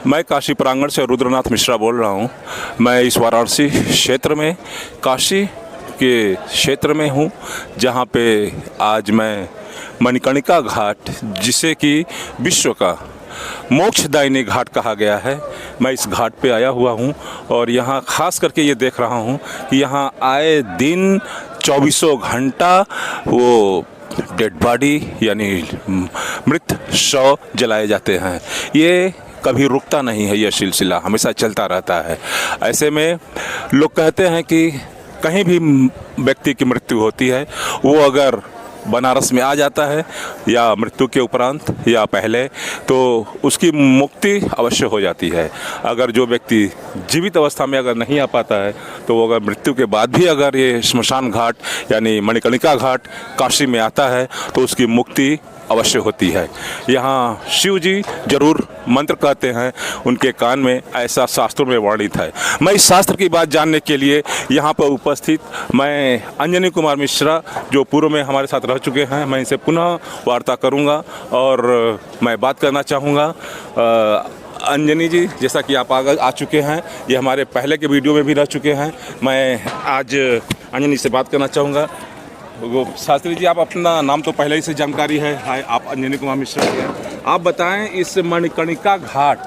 मैं काशी प्रांगण से रुद्रनाथ मिश्रा बोल रहा हूँ। मैं इस वाराणसी क्षेत्र में काशी के क्षेत्र में हूँ, जहाँ पे आज मैं मणिकर्णिका घाट, जिसे कि विश्व का मोक्षदायिनी घाट कहा गया है, मैं इस घाट पे आया हुआ हूँ। और यहाँ ख़ास करके ये देख रहा हूँ कि यहाँ आए दिन 24 घंटा वो डेड बॉडी यानी मृत शव जलाए जाते हैं। ये कभी रुकता नहीं है, यह सिलसिला हमेशा चलता रहता है। ऐसे में लोग कहते हैं कि कहीं भी व्यक्ति की मृत्यु होती है, वो अगर बनारस में आ जाता है या मृत्यु के उपरांत या पहले, तो उसकी मुक्ति अवश्य हो जाती है। अगर जो व्यक्ति जीवित अवस्था में अगर नहीं आ पाता है, तो वो अगर मृत्यु के बाद भी अगर ये श्मशान घाट यानी मणिकर्णिका घाट काशी में आता है, तो उसकी मुक्ति अवश्य होती है। यहाँ शिव जी जरूर मंत्र कहते हैं, उनके कान में ऐसा शास्त्रों में वर्णित है। मैं इस शास्त्र की बात जानने के लिए यहाँ पर उपस्थित मैं अंजनी कुमार मिश्रा, जो पूर्व में हमारे साथ रह चुके हैं, मैं इनसे पुनः वार्ता करूँगा और मैं बात करना चाहूँगा। अंजनी जी, जैसा कि आप आ चुके हैं, ये हमारे पहले के वीडियो में भी रह चुके हैं, मैं आज अंजनी से बात करना चाहूँगा। वो शास्त्री जी, आप अपना नाम तो पहले ही से जानकारी है, हाय, आप अंजनी कुमार मिश्रा हैं। आप बताएं इस मणिकर्णिका घाट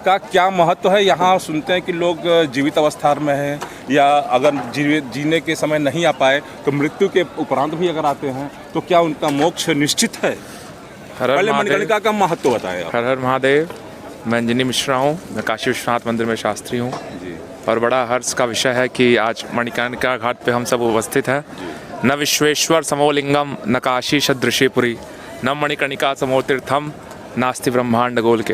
का क्या महत्व है। यहाँ सुनते हैं कि लोग जीवित अवस्था में हैं या अगर जीने के समय नहीं आ पाए तो मृत्यु के उपरांत भी अगर आते हैं तो क्या उनका मोक्ष निश्चित है? पहले मणिकर्णिका का महत्व बताएं। हर हर महादेव। मैं अंजनी मिश्रा हूँ, मैं काशी विश्वनाथ मंदिर में शास्त्री हूँ और बड़ा हर्ष का विषय है कि आज मणिकर्णिका घाट पे हम सब उपस्थित हैं। न विश्वेश्वर समो लिंगम न काशी सदृशीपुरी न मणिकर्णिका समो तीर्थम नास्ति ब्रह्मांड गोल के।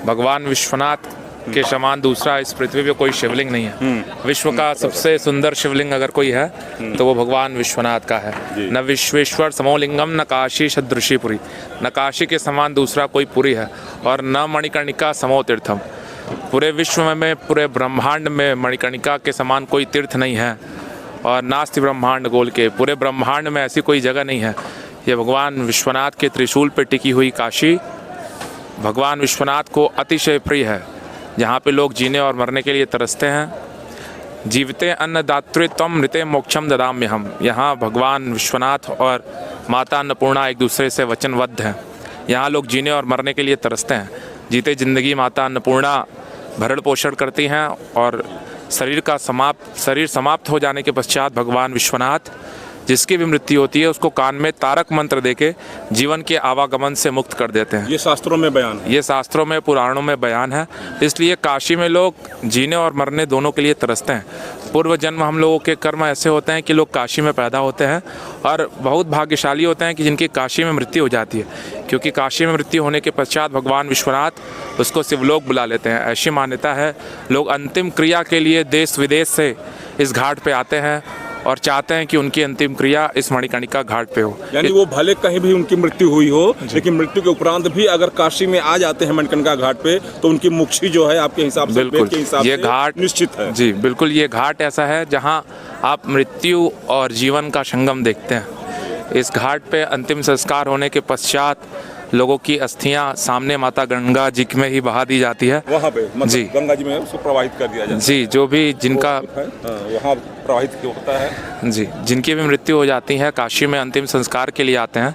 भगवान विश्वनाथ के समान दूसरा इस पृथ्वी पे कोई शिवलिंग नहीं है। विश्व का सबसे सुंदर शिवलिंग अगर कोई है तो वो भगवान विश्वनाथ का है। न विश्वेश्वर समो लिंगम न काशी सदृशीपुरी, न काशी के समान दूसरा कोई पुरी है, और न मणिकर्णिका समो तीर्थम। पूरे विश्व में, पूरे ब्रह्मांड में मणिकर्णिका के समान कोई तीर्थ नहीं है, और नास्ति ब्रह्मांड गोल के, पूरे ब्रह्मांड में ऐसी कोई जगह नहीं है। ये भगवान विश्वनाथ के त्रिशूल पे टिकी हुई काशी भगवान विश्वनाथ को अतिशय प्रिय है, जहाँ पे लोग जीने और मरने के लिए तरसते हैं। जीवते अन्नदात्री त्वं मृते मोक्षम ददाम्य हम। यहाँ भगवान विश्वनाथ और माता अन्नपूर्णा एक दूसरे से वचनबद्ध हैं। यहाँ लोग जीने और मरने के लिए तरसते हैं। जीते जिंदगी माता अन्नपूर्णा भरण पोषण करती हैं, और शरीर समाप्त हो जाने के पश्चात भगवान विश्वनाथ, जिसकी भी मृत्यु होती है, उसको कान में तारक मंत्र देके जीवन के आवागमन से मुक्त कर देते हैं। ये शास्त्रों में बयान है, ये शास्त्रों में, पुराणों में बयान है। इसलिए काशी में लोग जीने और मरने दोनों के लिए तरसते हैं। पूर्व जन्म हम लोगों के कर्म ऐसे होते हैं कि लोग काशी में पैदा होते हैं, और बहुत भाग्यशाली होते हैं कि जिनकी काशी में मृत्यु हो जाती है, क्योंकि काशी में मृत्यु होने के पश्चात भगवान विश्वनाथ उसको शिवलोक बुला लेते हैं। ऐसी मान्यता है। लोग अंतिम क्रिया के लिए देश विदेश से इस घाट पे आते हैं और चाहते हैं कि उनकी अंतिम क्रिया इस मणिकर्णिका घाट पे हो। यानी वो भले कहीं भी उनकी मृत्यु हुई हो, लेकिन मृत्यु के उपरांत भी अगर काशी में आ जाते हैं मणिकर्णिका घाट पे, तो उनकी मुक्ति जो है आपके हिसाब से, बिल्कुल, के हिसाब ये से घाट निश्चित है। जी बिल्कुल, ये घाट ऐसा है जहाँ आप मृत्यु और जीवन का संगम देखते हैं। इस घाट पे अंतिम संस्कार होने के पश्चात लोगों की अस्थियां सामने माता गंगा जी में ही बहा दी जाती है। वहाँ पे मतलब जी, गंगा जी में उसको प्रवाहित कर दिया जाता है। जी, जो भी जिनका वहाँ प्रवाहित होता है, जी, जिनकी भी मृत्यु हो जाती है, काशी में अंतिम संस्कार के लिए आते हैं,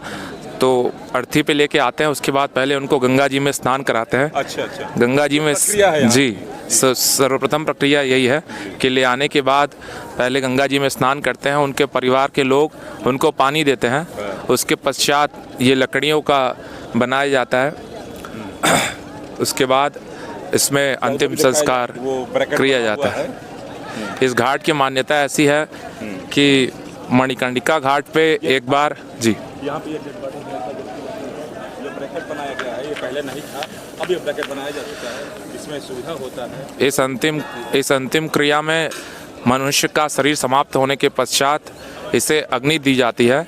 तो अर्थी पे लेके आते हैं। उसके बाद पहले उनको गंगा जी में स्नान कराते हैं। अच्छा। गंगा जी में, जी, सर्वप्रथम प्रक्रिया यही है कि ले आने के बाद पहले गंगा जी में स्नान करते हैं। उनके परिवार के लोग उनको पानी देते हैं। उसके पश्चात ये लकड़ियों का बनाया जाता है। उसके बाद इसमें अंतिम संस्कार किया जाता है। इस घाट की मान्यता ऐसी है कि मणिकर्णिका घाट पे एक बार, जी, यहाँ पे ये ब्रैकेट बनाया गया है, ये पहले नहीं था, अब ये ब्रैकेट बनाया जा चुका है, इसमें सुविधा होता है। इस अंतिम क्रिया में मनुष्य का शरीर समाप्त होने के पश्चात इसे अग्नि दी जाती है,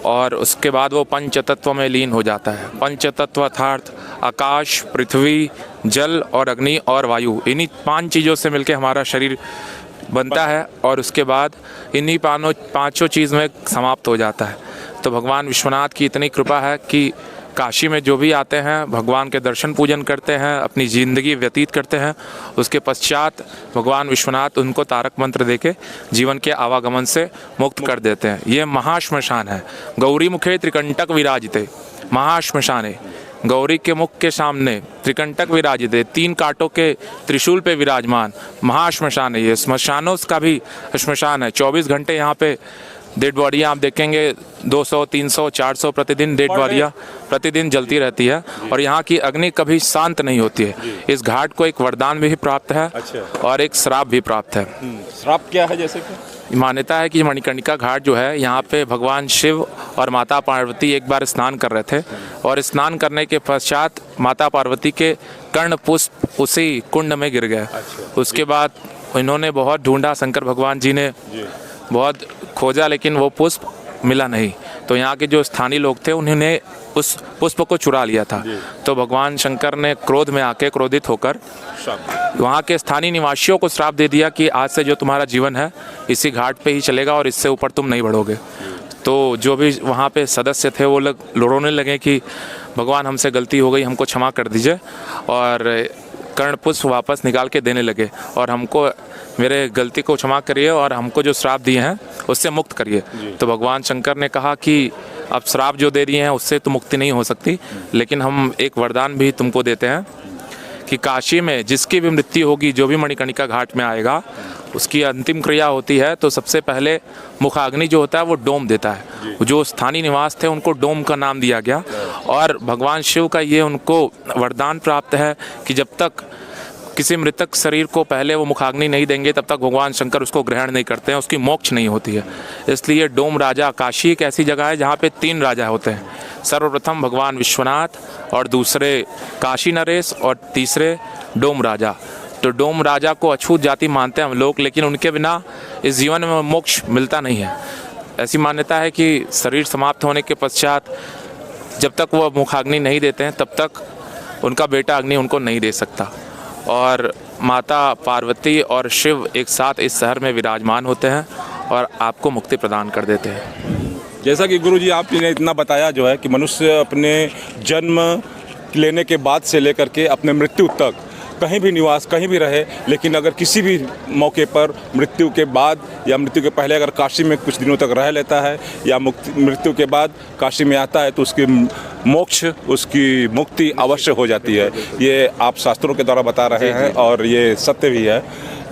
और उसके बाद वो पंचतत्व में लीन हो जाता है। पंचतत्व अर्थात आकाश, पृथ्वी, जल और अग्नि और वायु, इन्हीं 5 चीज़ों से मिलकर हमारा शरीर बनता है, और उसके बाद इन्हीं पांचों चीज़ में समाप्त हो जाता है। तो भगवान विश्वनाथ की इतनी कृपा है कि काशी में जो भी आते हैं भगवान के दर्शन पूजन करते हैं, अपनी ज़िंदगी व्यतीत करते हैं, उसके पश्चात भगवान विश्वनाथ उनको तारक मंत्र देके जीवन के आवागमन से मुक्त कर देते हैं। ये महाश्मशान है। गौरी मुखे त्रिकंटक विराजिते, महाश्मशान गौरी के मुख के सामने त्रिकंटक विराजित है, 3 कांटों के त्रिशूल पे विराजमान महाश्मशान है। ये श्मशानों का भी श्मशान है। 24 घंटे यहाँ पे डेड बॉडियाँ आप देखेंगे 200, 300, 400 प्रतिदिन डेड बॉडियाँ प्रतिदिन जलती रहती है और यहाँ की अग्नि कभी शांत नहीं होती है। इस घाट को एक वरदान भी प्राप्त है और एक श्राप भी प्राप्त है। श्राप क्या है? जैसे कि मान्यता है कि मणिकर्णिका घाट जो है यहाँ पे भगवान शिव और माता पार्वती एक बार स्नान कर रहे थे और स्नान करने के पश्चात माता पार्वती के कर्ण पुष्प उसी कुंड में गिर गए। उसके बाद इन्होंने बहुत ढूंढा, शंकर भगवान जी ने बहुत खोजा, लेकिन वो पुष्प मिला नहीं। तो यहाँ के जो स्थानीय लोग थे उन्होंने उस पुष्प को चुरा लिया था। तो भगवान शंकर ने क्रोध में आके क्रोधित होकर वहाँ के स्थानीय निवासियों को श्राप दे दिया कि आज से जो तुम्हारा जीवन है इसी घाट पे ही चलेगा और इससे ऊपर तुम नहीं बढ़ोगे। तो जो भी वहाँ पे सदस्य थे वो लोग रोने लगे कि भगवान हमसे गलती हो गई, हमको क्षमा कर दीजिए, और कर्ण पुष्प वापस निकाल के देने लगे और हमको मेरे गलती को क्षमा करिए और हमको जो श्राप दिए हैं उससे मुक्त करिए। तो भगवान शंकर ने कहा कि अब श्राप जो दे दिए हैं उससे तो मुक्ति नहीं हो सकती, लेकिन हम एक वरदान भी तुमको देते हैं कि काशी में जिसकी भी मृत्यु होगी, जो भी मणिकर्णिका घाट में आएगा, उसकी अंतिम क्रिया होती है तो सबसे पहले मुखाग्नि जो होता है वो डोम देता है। जो स्थानीय निवास थे उनको डोम का नाम दिया गया और भगवान शिव का ये उनको वरदान प्राप्त है कि जब तक किसी मृतक शरीर को पहले वो मुखाग्नि नहीं देंगे तब तक भगवान शंकर उसको ग्रहण नहीं करते हैं, उसकी मोक्ष नहीं होती है। इसलिए डोम राजा, काशी एक ऐसी जगह है जहाँ पे 3 राजा होते हैं। सर्वप्रथम भगवान विश्वनाथ और दूसरे काशी नरेश और तीसरे डोम राजा। तो डोम राजा को अछूत जाति मानते हैं हम लोग, लेकिन उनके बिना इस जीवन में मोक्ष मिलता नहीं है। ऐसी मान्यता है कि शरीर समाप्त होने के पश्चात जब तक वो मुखाग्नि नहीं देते हैं तब तक उनका बेटा अग्नि उनको नहीं दे सकता। और माता पार्वती और शिव एक साथ इस शहर में विराजमान होते हैं और आपको मुक्ति प्रदान कर देते हैं। जैसा कि गुरुजी आपने इतना बताया जो है कि मनुष्य अपने जन्म लेने के बाद से लेकर के अपने मृत्यु तक कहीं भी निवास कहीं भी रहे, लेकिन अगर किसी भी मौके पर मृत्यु के बाद या मृत्यु के पहले अगर काशी में कुछ दिनों तक रह लेता है या मृत्यु के बाद काशी में आता है तो उसकी मोक्ष, उसकी मुक्ति अवश्य हो जाती है। ये आप शास्त्रों के द्वारा बता रहे हैं और ये सत्य भी है।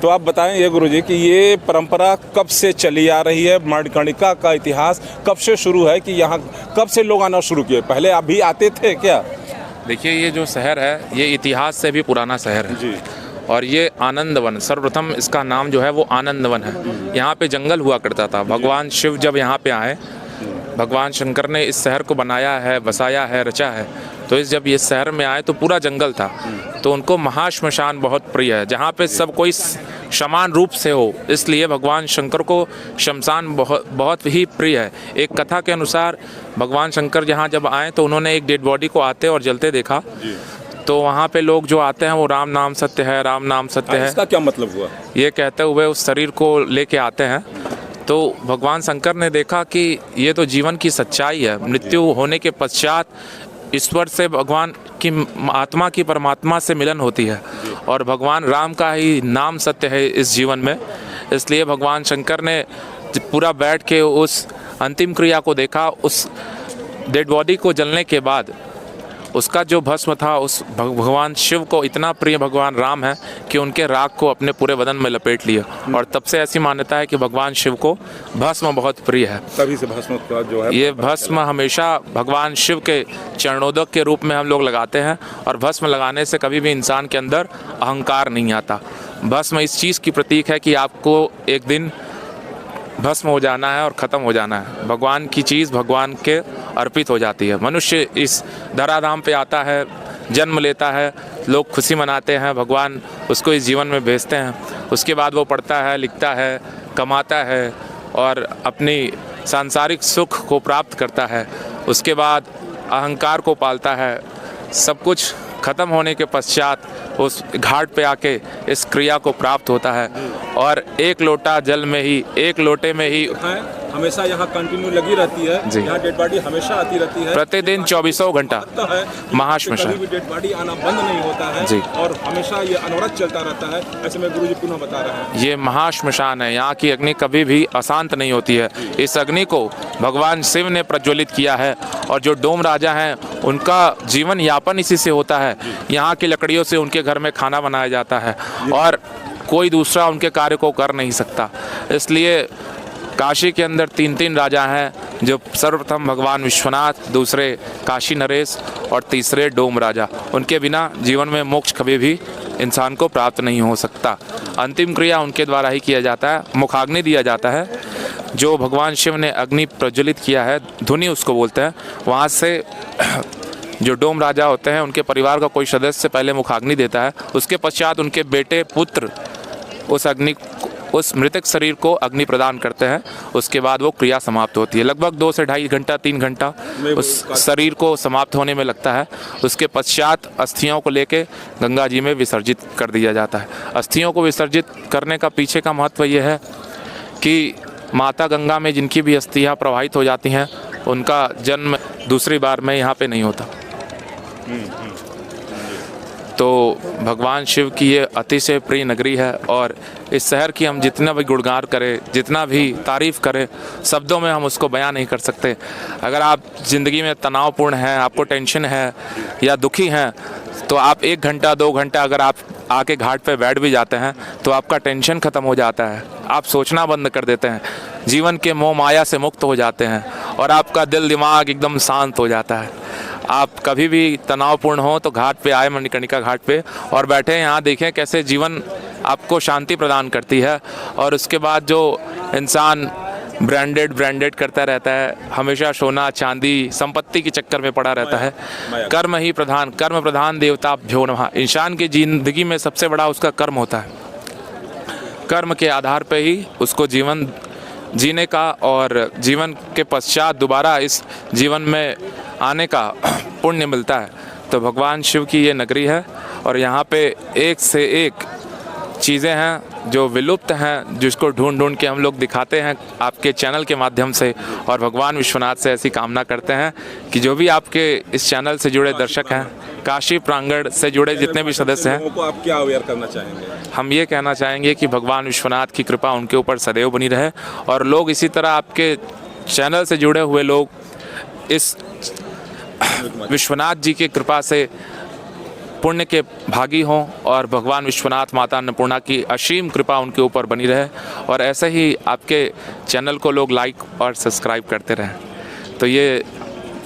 तो आप बताएं ये गुरुजी कि ये परंपरा कब से चली आ रही है? मणिकर्णिका का इतिहास कब से शुरू है कि यहाँ कब से लोग आना शुरू किए? पहले अभी आते थे क्या? देखिए, ये जो शहर है ये इतिहास से भी पुराना शहर है जी। और ये आनंदवन, सर्वप्रथम इसका नाम जो है वो आनंदवन है। यहाँ पे जंगल हुआ करता था। भगवान शिव जब यहाँ पे आए, भगवान शंकर ने इस शहर को बनाया है, बसाया है, रचा है। तो जब ये शहर में आए तो पूरा जंगल था। तो उनको महाश्मशान बहुत प्रिय है, जहाँ पे सब कोई समान रूप से हो, इसलिए भगवान शंकर को शमशान बहुत ही प्रिय है। एक कथा के अनुसार भगवान शंकर जहाँ जब आए तो उन्होंने एक डेड बॉडी को आते और जलते देखा। तो वहाँ पे लोग जो आते हैं वो राम नाम सत्य है, राम नाम सत्य है, इसका क्या मतलब हुआ? ये कहते हुए उस शरीर को लेके आते हैं। तो भगवान शंकर ने देखा कि ये तो जीवन की सच्चाई है। मृत्यु होने के पश्चात ईश्वर से, भगवान की आत्मा की परमात्मा से मिलन होती है और भगवान राम का ही नाम सत्य है इस जीवन में। इसलिए भगवान शंकर ने पूरा बैठ के उस अंतिम क्रिया को देखा। उस डेड बॉडी को जलने के बाद उसका जो भस्म था, उस भगवान शिव को इतना प्रिय भगवान राम है कि उनके राख को अपने पूरे बदन में लपेट लिया। और तब से ऐसी मान्यता है कि भगवान शिव को भस्म बहुत प्रिय है। तभी से भस्म का जो है, ये भस्म हमेशा भगवान शिव के चरणोदक के रूप में हम लोग लगाते हैं। और भस्म लगाने से कभी भी इंसान के अंदर अहंकार नहीं आता। भस्म इस चीज़ की प्रतीक है कि आपको एक दिन भस्म हो जाना है और ख़त्म हो जाना है। भगवान की चीज़ भगवान के अर्पित हो जाती है। मनुष्य इस धराधाम पे आता है, जन्म लेता है, लोग खुशी मनाते हैं, भगवान उसको इस जीवन में भेजते हैं। उसके बाद वो पढ़ता है, लिखता है, कमाता है और अपनी सांसारिक सुख को प्राप्त करता है। उसके बाद अहंकार को पालता है। सब कुछ ख़त्म होने के पश्चात उस घाट पे आके इस क्रिया को प्राप्त होता है। और एक लोटा जल में ही, एक लोटे में ही हमेशा यहाँ कंटिन्यू लगी रहती है जी। यहाँ डेड बॉडी हमेशा आती रहती है प्रतिदिन 24 घंटा है महाश्मशान। कभी भी डेड बॉडी आना बंद नहीं होता है जी। और हमेशा ये अनवरत चलता रहता है। ऐसे में गुरुजी पुनः बता रहे हैं ये महाश्मशान है, यहाँ की अग्नि कभी भी अशांत नहीं होती है। इस अग्नि को भगवान शिव ने प्रज्वलित किया है और जो डोम राजा हैं उनका जीवन यापन इसी से होता है। यहाँ की लकड़ियों से उनके घर में खाना बनाया जाता है और कोई दूसरा उनके कार्य को कर नहीं सकता। इसलिए काशी के अंदर 3 राजा हैं, जो सर्वप्रथम भगवान विश्वनाथ, दूसरे काशी नरेश और तीसरे डोम राजा। उनके बिना जीवन में मोक्ष कभी भी इंसान को प्राप्त नहीं हो सकता। अंतिम क्रिया उनके द्वारा ही किया जाता है। मुखाग्नि दिया जाता है, जो भगवान शिव ने अग्नि प्रज्वलित किया है, धुनी उसको बोलते हैं। वहाँ से जो डोम राजा होते हैं उनके परिवार का कोई सदस्य पहले मुखाग्नि देता है, उसके पश्चात उनके बेटे पुत्र उस मृतक शरीर को अग्नि प्रदान करते हैं। उसके बाद वो क्रिया समाप्त होती है। लगभग 2 से ढाई घंटा 3 घंटा उस शरीर को समाप्त होने में लगता है। उसके पश्चात अस्थियों को लेके गंगा जी में विसर्जित कर दिया जाता है। अस्थियों को विसर्जित करने का पीछे का महत्व ये है कि माता गंगा में जिनकी भी अस्थियाँ प्रवाहित हो जाती हैं उनका जन्म दूसरी बार में यहाँ पे नहीं होता। तो भगवान शिव की ये अतिशय प्रिय नगरी है और इस शहर की हम जितना भी गुणगान करें, जितना भी तारीफ़ करें, शब्दों में हम उसको बयां नहीं कर सकते। अगर आप ज़िंदगी में तनावपूर्ण हैं, आपको टेंशन है या दुखी हैं, तो आप 1 घंटा 2 घंटा अगर आप आके घाट पे बैठ भी जाते हैं तो आपका टेंशन ख़त्म हो जाता है। आप सोचना बंद कर देते हैं, जीवन के मोह माया से मुक्त हो जाते हैं और आपका दिल दिमाग एकदम शांत हो जाता है। आप कभी भी तनावपूर्ण हो तो घाट पे आए, मणिकर्णिका घाट पे, और बैठे यहाँ देखें कैसे जीवन आपको शांति प्रदान करती है। और उसके बाद जो इंसान ब्रांडेड करता रहता है, हमेशा सोना चांदी संपत्ति के चक्कर में पड़ा रहता है, कर्म प्रधान देवताभ्यो नमः। इंसान की जिंदगी में सबसे बड़ा उसका कर्म होता है। कर्म के आधार पे ही उसको जीवन जीने का और जीवन के पश्चात दोबारा इस जीवन में आने का पुण्य मिलता है। तो भगवान शिव की ये नगरी है और यहाँ पे एक से एक चीज़ें हैं जो विलुप्त हैं, जिसको ढूंढ के हम लोग दिखाते हैं आपके चैनल के माध्यम से। और भगवान विश्वनाथ से ऐसी कामना करते हैं कि जो भी आपके इस चैनल से जुड़े दर्शक हैं, काशी प्रांगण से जुड़े जितने भी सदस्य हैं, को आप क्या अवेयर करना चाहेंगे? हम ये कहना चाहेंगे कि भगवान विश्वनाथ की कृपा उनके ऊपर सदैव बनी रहे और लोग इसी तरह आपके चैनल से जुड़े हुए लोग इस विश्वनाथ जी की कृपा से पुण्य के भागी हों और भगवान विश्वनाथ माता अन्नपूर्णा की असीम कृपा उनके ऊपर बनी रहे और ऐसे ही आपके चैनल को लोग लाइक और सब्सक्राइब करते रहें। तो ये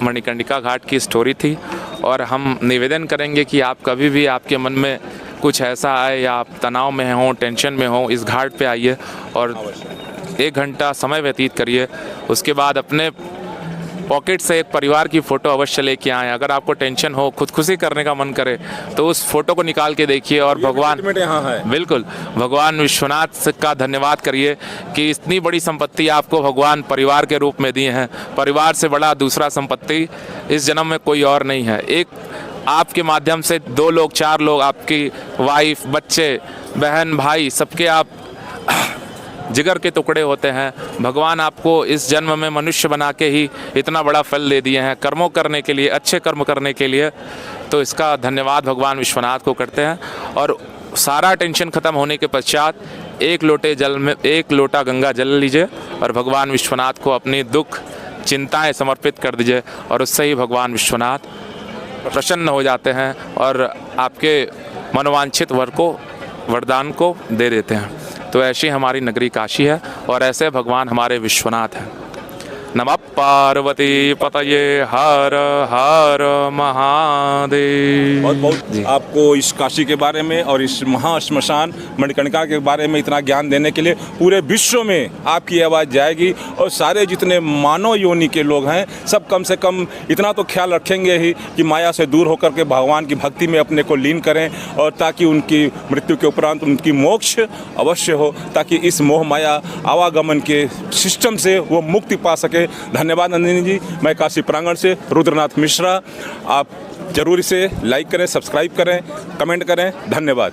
मणिकर्णिका घाट की स्टोरी थी और हम निवेदन करेंगे कि आप कभी भी आपके मन में कुछ ऐसा आए या आप तनाव में हों, टेंशन में हों, इस घाट पे आइए और 1 घंटा समय व्यतीत करिए। उसके बाद अपने पॉकेट से एक परिवार की फ़ोटो अवश्य लेके आएँ। अगर आपको टेंशन हो, खुदकुशी करने का मन करे तो उस फोटो को निकाल के देखिए और भगवान बिल्कुल भगवान विश्वनाथ का धन्यवाद करिए कि इतनी बड़ी संपत्ति आपको भगवान परिवार के रूप में दिए हैं। परिवार से बड़ा दूसरा संपत्ति इस जन्म में कोई और नहीं है। एक आपके माध्यम से 2 लोग 4 लोग, आपकी वाइफ, बच्चे, बहन, भाई, सबके आप जिगर के टुकड़े होते हैं। भगवान आपको इस जन्म में मनुष्य बना के ही इतना बड़ा फल दे दिए हैं कर्मों करने के लिए, अच्छे कर्म करने के लिए। तो इसका धन्यवाद भगवान विश्वनाथ को करते हैं और सारा टेंशन ख़त्म होने के पश्चात 1 लोटा गंगा जल लीजिए और भगवान विश्वनाथ को अपनी दुख चिंताएं समर्पित कर दीजिए और उससे ही भगवान विश्वनाथ प्रसन्न हो जाते हैं और आपके मनोवांछित वरदान को दे देते हैं। तो ऐसी हमारी नगरी काशी है और ऐसे भगवान हमारे विश्वनाथ हैं। नमः पार्वती पतये हर हर महादेव। बहुत बहुत आपको इस काशी के बारे में और इस महाश्मशान मणिकर्णिका के बारे में इतना ज्ञान देने के लिए पूरे विश्व में आपकी आवाज़ जाएगी और सारे जितने मानव योनि के लोग हैं सब कम से कम इतना तो ख्याल रखेंगे ही कि माया से दूर होकर के भगवान की भक्ति में अपने को लीन करें और ताकि उनकी मृत्यु के उपरांत उनकी मोक्ष अवश्य हो, ताकि इस मोह माया आवागमन के सिस्टम से वो मुक्ति पा सके। धन्यवाद नंदिनी जी। मैं काशी प्रांगण से रुद्रनाथ मिश्रा, आप जरूर इसे लाइक करें, सब्सक्राइब करें, कमेंट करें। धन्यवाद।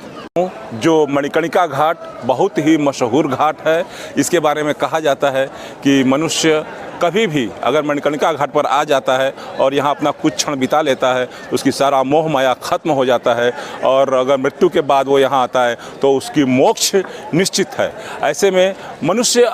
जो मणिकर्णिका घाट बहुत ही मशहूर घाट है। इसके बारे में कहा जाता है कि मनुष्य कभी भी अगर मणिकर्णिका घाट पर आ जाता है और यहाँ अपना कुछ क्षण बिता लेता है तो उसकी सारा मोह माया खत्म हो जाता है, और अगर मृत्यु के बाद वो यहाँ आता है तो उसकी मोक्ष निश्चित है। ऐसे में मनुष्य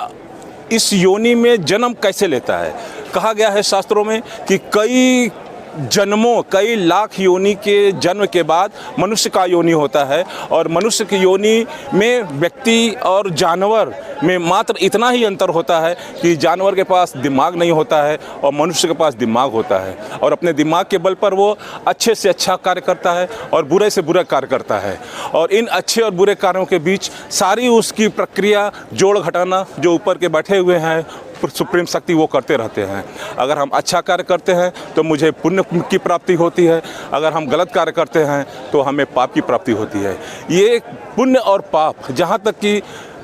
इस योनि में जन्म कैसे लेता है? कहा गया है शास्त्रों में कि कई जन्मों, कई लाख योनि के जन्म के बाद मनुष्य का योनि होता है, और मनुष्य की योनि में व्यक्ति और जानवर में मात्र इतना ही अंतर होता है कि जानवर के पास दिमाग नहीं होता है और मनुष्य के पास दिमाग होता है, और अपने दिमाग के बल पर वो अच्छे से अच्छा कार्य करता है और बुरे से बुरा कार्य करता है, और इन अच्छे और बुरे कार्यों के बीच सारी उसकी प्रक्रिया जोड़ घटाना जो ऊपर के बैठे हुए हैं सुप्रीम शक्ति वो करते रहते हैं। अगर हम अच्छा कार्य करते हैं तो मुझे पुण्य की प्राप्ति होती है, अगर हम गलत कार्य करते हैं तो हमें पाप की प्राप्ति होती है। ये पुण्य और पाप, जहाँ तक कि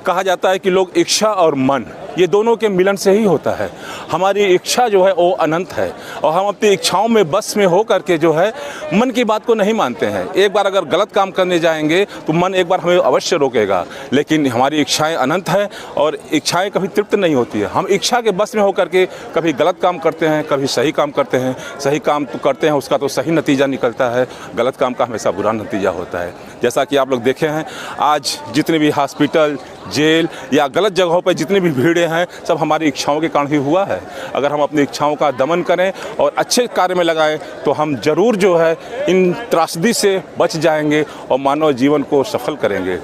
कहा जाता है कि लोग इच्छा और मन ये दोनों के मिलन से ही होता है। हमारी इच्छा जो है वो अनंत है, और हम अपनी इच्छाओं में बस में हो करके जो है मन की बात को नहीं मानते हैं। एक बार अगर गलत काम करने जाएंगे तो मन एक बार हमें अवश्य रोकेगा, लेकिन हमारी इच्छाएं अनंत है और इच्छाएं कभी तृप्त नहीं होती है। हम इच्छा के बस में होकर के कभी गलत काम करते हैं, कभी सही काम करते हैं। सही काम तो करते हैं उसका तो सही नतीजा निकलता है, गलत काम का हमेशा बुरा नतीजा होता है। जैसा कि आप लोग देखे हैं, आज जितने भी हॉस्पिटल, जेल या गलत जगहों पर जितनी भी भीड़ें हैं, सब हमारी इच्छाओं के कारण ही हुआ है। अगर हम अपनी इच्छाओं का दमन करें और अच्छे कार्य में लगाएं तो हम जरूर जो है इन त्रासदी से बच जाएंगे और मानव जीवन को सफल करेंगे।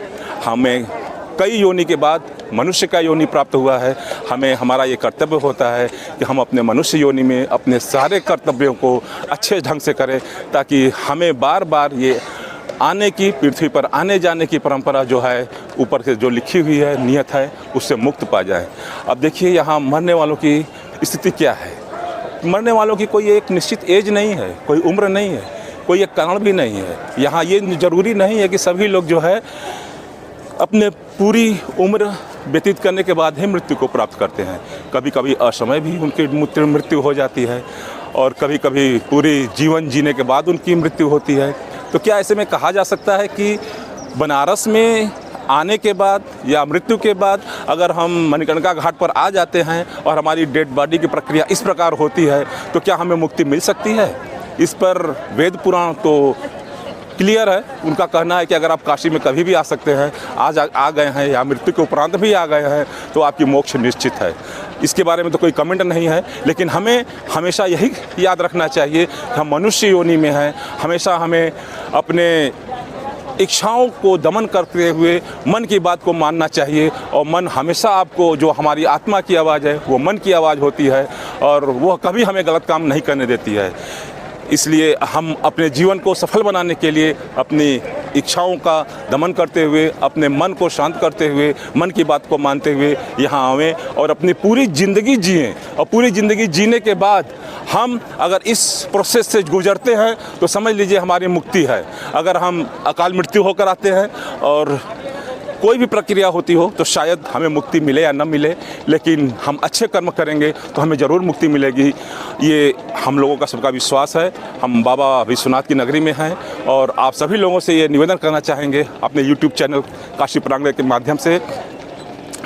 हमें कई योनि के बाद मनुष्य का योनि प्राप्त हुआ है। हमें हमारा ये कर्तव्य होता है कि हम अपने मनुष्य योनि में अपने सारे कर्तव्यों को अच्छे ढंग से करें, ताकि हमें बार बार ये आने की, पृथ्वी पर आने जाने की परंपरा जो है ऊपर से जो लिखी हुई है, नियत है, उससे मुक्त पा जाए। अब देखिए यहाँ मरने वालों की स्थिति क्या है। मरने वालों की कोई एक निश्चित एज नहीं है, कोई उम्र नहीं है, कोई एक कारण भी नहीं है। यहाँ ये ज़रूरी नहीं है कि सभी लोग जो है अपने पूरी उम्र व्यतीत करने के बाद ही मृत्यु को प्राप्त करते हैं। कभी कभी असमय भी उनकी मृत्यु हो जाती है, और कभी कभी पूरी जीवन जीने के बाद उनकी मृत्यु होती है। तो क्या ऐसे में कहा जा सकता है कि बनारस में आने के बाद या मृत्यु के बाद अगर हम मणिकर्णिका घाट पर आ जाते हैं और हमारी डेड बॉडी की प्रक्रिया इस प्रकार होती है तो क्या हमें मुक्ति मिल सकती है? इस पर वेद पुराण तो क्लियर है। उनका कहना है कि अगर आप काशी में कभी भी आ सकते हैं, आज आ गए हैं या मृत्यु के उपरांत भी आ गए हैं तो आपकी मोक्ष निश्चित है। इसके बारे में तो कोई कमेंट नहीं है, लेकिन हमें हमेशा यही याद रखना चाहिए कि हम मनुष्य योनि में हैं। हमेशा हमें अपने इच्छाओं को दमन करते हुए मन की बात को मानना चाहिए, और मन हमेशा आपको, जो हमारी आत्मा की आवाज़ है वो मन की आवाज़ होती है, और वह कभी हमें गलत काम नहीं करने देती है। इसलिए हम अपने जीवन को सफल बनाने के लिए अपनी इच्छाओं का दमन करते हुए, अपने मन को शांत करते हुए, मन की बात को मानते हुए यहाँ आवें और अपनी पूरी ज़िंदगी जिएं। और पूरी ज़िंदगी जीने के बाद हम अगर इस प्रोसेस से गुजरते हैं तो समझ लीजिए हमारी मुक्ति है। अगर हम अकाल मृत्यु होकर आते हैं और कोई भी प्रक्रिया होती हो तो शायद हमें मुक्ति मिले या न मिले, लेकिन हम अच्छे कर्म करेंगे तो हमें ज़रूर मुक्ति मिलेगी। ये हम लोगों का सबका विश्वास है। हम बाबा विश्वनाथ की नगरी में हैं, और आप सभी लोगों से ये निवेदन करना चाहेंगे अपने YouTube चैनल काशी प्रांगण के माध्यम से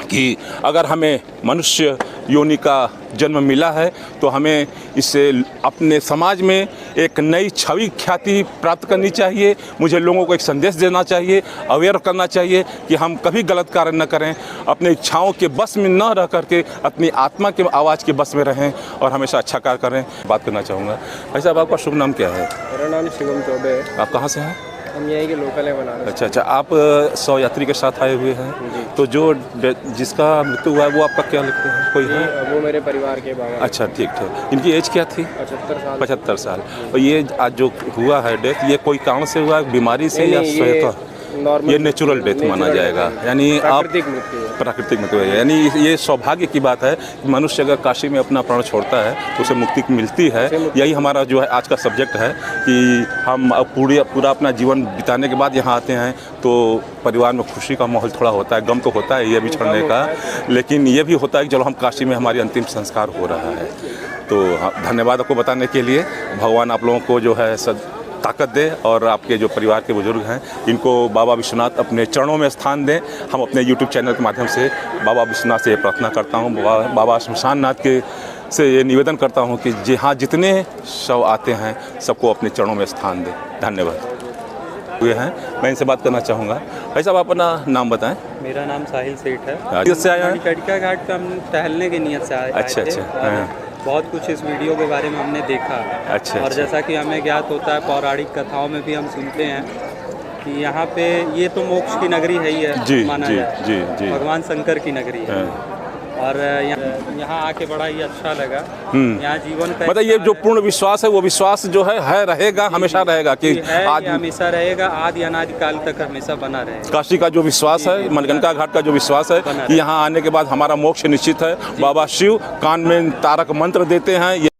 कि अगर हमें मनुष्य योनि का जन्म मिला है तो हमें इससे अपने समाज में एक नई छवि ख्याति प्राप्त करनी चाहिए। मुझे लोगों को एक संदेश देना चाहिए, अवेयर करना चाहिए कि हम कभी गलत कार्य न करें, अपने इच्छाओं के बस में न रह करके अपनी आत्मा के आवाज़ के बस में रहें और हमेशा अच्छा कार्य करें। बात करना चाहूँगा भाई साहब, आपका शुभ नाम क्या है? मेरा नाम शिवम चौबे है। आप कहाँ से हैं? हम यहीं के लोकल है बनारस। अच्छा, आप 100 यात्री के साथ आए हुए हैं, तो जो जिसका मृत्यु हुआ है वो आपका क्या लगता है? कोई है? वो मेरे परिवार के बाबा। अच्छा, ठीक ठीक। इनकी एज क्या थी? 75 साल। और ये आज जो हुआ है डेथ, ये कोई कारण से हुआ है, बीमारी से या स्वतः? ये नेचुरल डेथ माना जाएगा, यानी आप प्राकृतिक मृत्यु है। यानी ये सौभाग्य की बात है कि मनुष्य अगर काशी में अपना प्राण छोड़ता है तो उसे मुक्ति मिलती है। यही हमारा जो है आज का सब्जेक्ट है कि हम पूरा अपना जीवन बिताने के बाद यहाँ आते हैं तो परिवार में खुशी का माहौल थोड़ा होता है, गम तो होता है ये भी छोड़ने का, लेकिन ये भी होता है कि चलो हम काशी में हमारी अंतिम संस्कार हो रहा है। तो धन्यवाद आपको बताने के लिए। भगवान आप लोगों को जो है ताकत दे और आपके जो परिवार के बुजुर्ग हैं इनको बाबा विश्वनाथ अपने चरणों में स्थान दें। हम अपने यूट्यूब चैनल के माध्यम से बाबा विश्वनाथ से ये प्रार्थना करता हूँ, बाबा शमशान नाथ के से ये निवेदन करता हूँ कि जहाँ जितने शव आते हैं सबको अपने चरणों में स्थान दें। धन्यवाद। हुए हैं, मैं इनसे बात करना चाहूँगा। भाई साहब अपना नाम बताएं। मेरा नाम साहिल सेठ है। किस से आया हैं? मणिकर्णिका घाट पे हम टहलने की नियत से आए अच्छा, थे अच्छा, और हाँ। बहुत कुछ इस वीडियो के बारे में हमने देखा। अच्छा, और अच्छा। जैसा कि हमें ज्ञात होता है, पौराणिक कथाओं में भी हम सुनते हैं कि यहाँ पे ये तो मोक्ष की नगरी है ही है, जी, माना जी, जाए। जी, जी। भगवान शंकर की नगरी है। हाँ। और यहाँ आके बड़ा ही अच्छा लगा। यहाँ जीवन का मतलब ये जो पूर्ण विश्वास है वो विश्वास जो है रहेगा, हमेशा रहेगा कि है, आज ये हमेशा रहेगा, आदि अनादि काल तक हमेशा बना रहेगा। काशी का जो विश्वास है, मणिकर्णिका घाट का जो विश्वास है कि यहाँ आने के बाद हमारा मोक्ष निश्चित है। बाबा शिव कान में तारक मंत्र देते हैं।